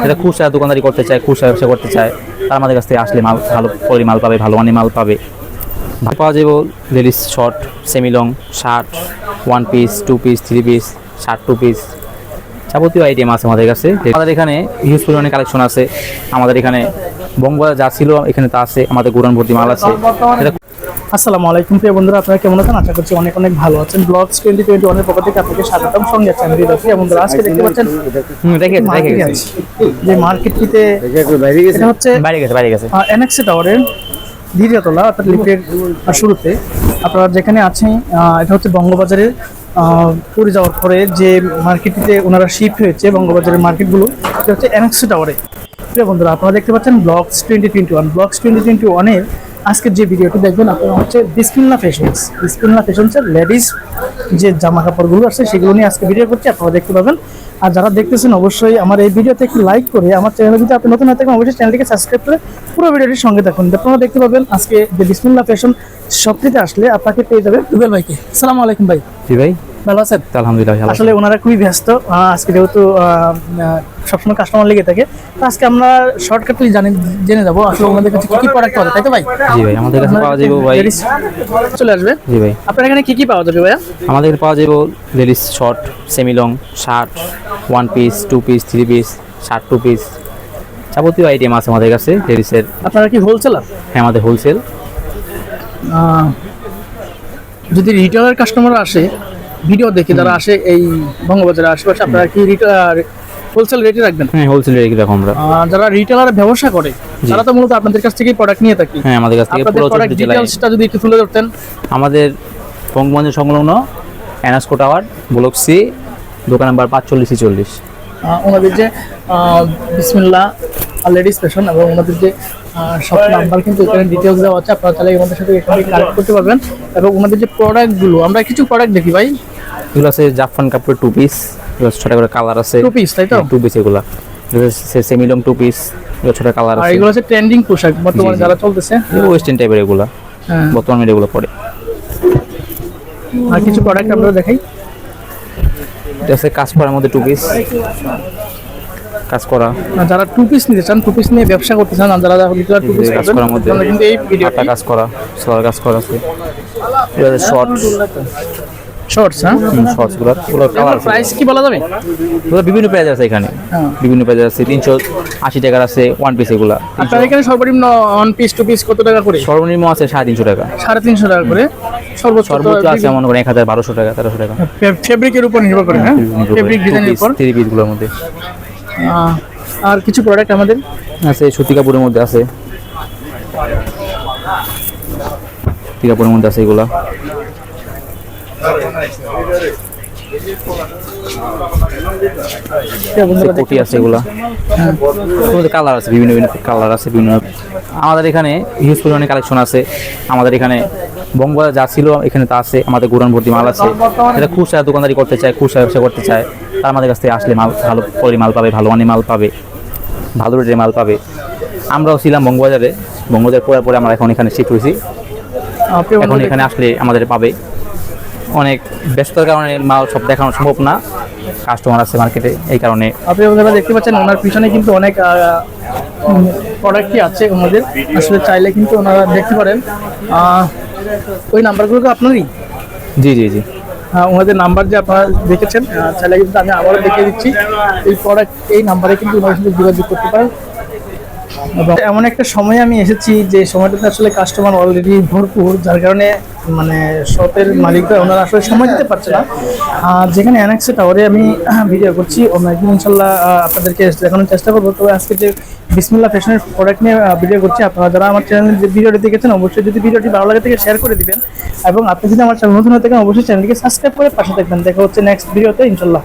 এটা খুচরা দোকানদারি করতে চায়, খুচরা ব্যবসা করতে চায়, তার আমাদের কাছ থেকে আসলে মাল ভালো কোয়ালিটি মাল পাবে, ভালো মানের মাল পাবে। পাওয়া যাবে ladies short, semi long, shirt, 1 piece, 2 piece, 3 piece, shirt 2 piece, যাবতীয় আইটেম আছে আমাদের কাছে। আমাদের এখানে হিউজ পরিমাণে কালেকশন আছে। আমাদের এখানে বঙ্গবাজার যা ছিল এখানে তা আছে, আমাদের গোডাউন ভর্তি মাল আছে। আসসালামু আলাইকুম প্রিয় বন্ধুরা, আপনারা কেমন আছেন? আশা করছি অনেক অনেক ভালো আছেন। ব্লগস 2021 এর পক্ষ থেকে আপনাকে স্বাগতম। সঙ্গে আছেন আমি রাফি। বন্ধুরা আজকে দেখতে পাচ্ছেন যে মার্কেটটিতে এটা হচ্ছে বাইরে গেছে এনএক্সি টাওয়ারের দ্বিতীয় তলা অর্থাৎ লিফটের শুরুতে আপনারা যেখানে আছেন, এটা হচ্ছে বঙ্গবাজারের পুরী যাওয়ার পরে যে মার্কেটটিতে ওনারা শিফট হয়েছে, বঙ্গবাজারের মার্কেটগুলো এটা হচ্ছে এনএক্সি টাওয়ারে। প্রিয় বন্ধুরা আপনারা দেখতে পাচ্ছেন ব্লগস 2021 এর আজকের যে ভিডিওটি দেখবেন আপনারা হচ্ছে বিসমিল্লাহ ফ্যাশনসের লেডিস যে জামা কাপড়গুলো আছে সেগুলো নিয়ে আজকে ভিডিও করছি, আপনারা দেখতে পাবেন। আর যারা দেখতেছেন অবশ্যই আমার এই ভিডিওতে একটু লাইক করে আমার চ্যানেলে যদি আপনি নতুন হয়ে থাকেন অবশ্যই চ্যানেলটিকে সাবস্ক্রাইব করে পুরো ভিডিওটির সঙ্গে থাকুন। আপনারা দেখতে পাবেন আজকে যে বিসমিল্লাহ ফ্যাশন শপটিতে আসলে আপনাকে পেয়ে যাবেন রুবেল ভাইকে। আসসালামু আলাইকুম ভাই। জি ভাই, ভালো আছেন? আলহামদুলিল্লাহ ভালো। আসলে ওনারা খুবই ব্যস্ত আজকে, যেহেতু সবসময় কাস্টমার লেগে থাকে। তো আজকে আমরা শর্টকাটলি জেনে যাবো আসলে ওনাদের কাছে কি কি প্রোডাক্ট পাওয়া যায়, তাই তো ভাই? জি ভাই, আমাদের কাছে পাওয়া যাবে ভাই, চলে আসবে। জি ভাই, আপনার এখানে কি কি পাওয়া যাবে ভাইয়া? আমাদের এখানে পাওয়া যাবে ladies short, semi long, shirt, 1 piece, 2 piece, 3 piece, shirt 2 piece, যাবতীয় আইটেম আছে আমাদের কাছে লেডিসের। আপনারা কি হোলসেলার? হ্যাঁ, আমাদের হোলসেল। যদি রিটেলার কাস্টমার আসে ভিডিও দেখে যারা আসে এই বঙ্গবাজারের আশেপাশে, আপনারা কি হোলসেল রেটে রাখবেন? হ্যাঁ, হোলসেল রেটে রাখবো আমরা। যারা রিটেলার ব্যবসা করে তারা তো মূলত আপনাদের কাছ থেকেই প্রোডাক্ট নিয়ে থাকে। হ্যাঁ, আমাদের কাছ থেকে পুরো প্রোডাক্ট ডিটেইলসটা যদি একটু তুলে ধরতেন। আমাদের বঙ্গবন্ধু সংলগ্ন এনএসকো টাওয়ার, ব্লক সি, দোকান নাম্বার 4540। ওনাদের যে বিসমিল্লাহ লেডিস ফ্যাশন এবং ওনাদের যে সব নাম্বার কিন্তু এখানে ডিটেইলস দেওয়া আছে, আপনারা তাহলে ওনাদের সাথে এখানে কানেক্ট করতে পারবেন। এবং ওনাদের যে প্রোডাক্টগুলো, আমরা কিছু প্রোডাক্ট দেখি ভাই, এগুলো আছে জাফরান কাপড়ের 2 পিস, ছোট করে কালার আছে 2 পিস, তাই তো? 2 পিস এগুলো সেমি লং 2 পিস, ছোট কালার আছে। আর এগুলো আছে ট্রেন্ডিং পোশাক বর্তমানে যারা চলতেছে, ওয়েস্টার্ন টাইপের এগুলো বর্তমানে এগুলো পড়ে। আর কিছু প্রোডাক্ট আমরা দেখাই। এটা আছে কাজ করার মধ্যে 2 পিস, কাজ করা। যারা 2 পিস নিতে চান, 2 পিস নিয়ে ব্যবসা করতে চান, যারা 2 পিস কাজ করার মধ্যে কিন্তু এই ভিডিওটা কাজ করা, সোলার কাজ করা আছে। এটা শর্টস, শর্টস, হ্যাঁ শর্টসগুলো কালার আছে। প্রাইস কি বলা যাবে? এগুলো বিভিন্ন প্রাইস আছে এখানে, বিভিন্ন প্রাইস আছে। 380 টাকার আছে 1 পিস এগুলো। আপনার এখানে সর্বনিম্ন 1 পিস 2 পিস কত টাকা করে? সর্বনিম্ন আছে 350 টাকা, 350 টাকা করে। সর্বোচ্চ আছে মনে করেন 1200 টাকা, 1300 টাকা। ফেব্রিকের উপর নির্ভর করে, হ্যাঁ ফেব্রিক ডিজাইনের উপর। 3 পিসগুলোর মধ্যে আর কিছু প্রোডাক্ট আমাদের আছে সুতি কাপড়ের মধ্যে আছে, সুতি কাপড়ের মধ্যে আছে এগুলা। কোটি আছে এগুলা, কালার আছে বিভিন্ন কালার আছে বিভিন্ন। আমাদের এখানে হিউজ পরিমাণে কালেকশন আছে। আমাদের এখানে বঙ্গবাজার যা ছিল এখানে তা আছে, আমাদের গোডাউন ভর্তি মাল আছে। এটা খুচরা দোকানদারি করতে চায়, খুচরা ব্যবসা করতে চায়, তার আমাদের কাছ থেকে আসলে মাল ভালো কোয়ালিটি মাল পাবে, ভালো মানের মাল পাবে, ভালো রেটের মাল পাবে। আমরাও ছিলাম বঙ্গবাজারে, বঙ্গবাজার পরে পরে আমরা এখন এখানে শিফট হয়েছি। এখন এখানে আসলে আমাদের পাবে। অনেক ব্যস্ততার কারণে মাল সব দেখানো সম্ভব না, কাস্টমার আছে মার্কেটে, এই কারণে। আপনি ওনারা দেখতে পাচ্ছেন ওনার পিছনে কিন্তু অনেক প্রোডাক্টই আছে ওনাদের, আসলে চাইলে কিন্তু ওনারা দেখতে পারেন। ওই নাম্বারগুলো তো আপনারই? জি জি জি, ওনাদের নাম্বার যে আপনারা দেখেছেন, চাইলে কিন্তু আমি আবারও দেখিয়ে দিচ্ছি। এই প্রোডাক্ট এই নাম্বারে কিন্তু ওনার সাথে যোগাযোগ করতে পারেন। এবং এমন একটা সময় আমি এসেছি যে সময়টাতে আসলে কাস্টমার অলরেডি ভরপুর, যার কারণে মানে শপের মালিকরা ওনারা আসলে সময় দিতে পারছে না। যেখানে এনএক্সি টাওয়ারে আমি ভিডিও করছি, আমরা একদিন ইনশাল্লাহ আপনাদেরকে দেখানোর চেষ্টা করবো। তবে আজকে যে বিসমিল্লাহ ফ্যাশনের প্রোডাক্ট নিয়ে ভিডিও করছি, আপনারা যারা আমার চ্যানেলে যে ভিডিওটি দেখেছেন অবশ্যই যদি ভিডিওটি ভালো লাগে থেকে শেয়ার করে দিবেন। এবং আপনি যদি আমার চ্যানেল নতুন হয়ে থাকেন অবশ্যই চ্যানেলটিকে সাবস্ক্রাইব করে পাশে থাকবেন। দেখা হচ্ছে নেক্সট ভিডিওতে ইনশাল্লাহ।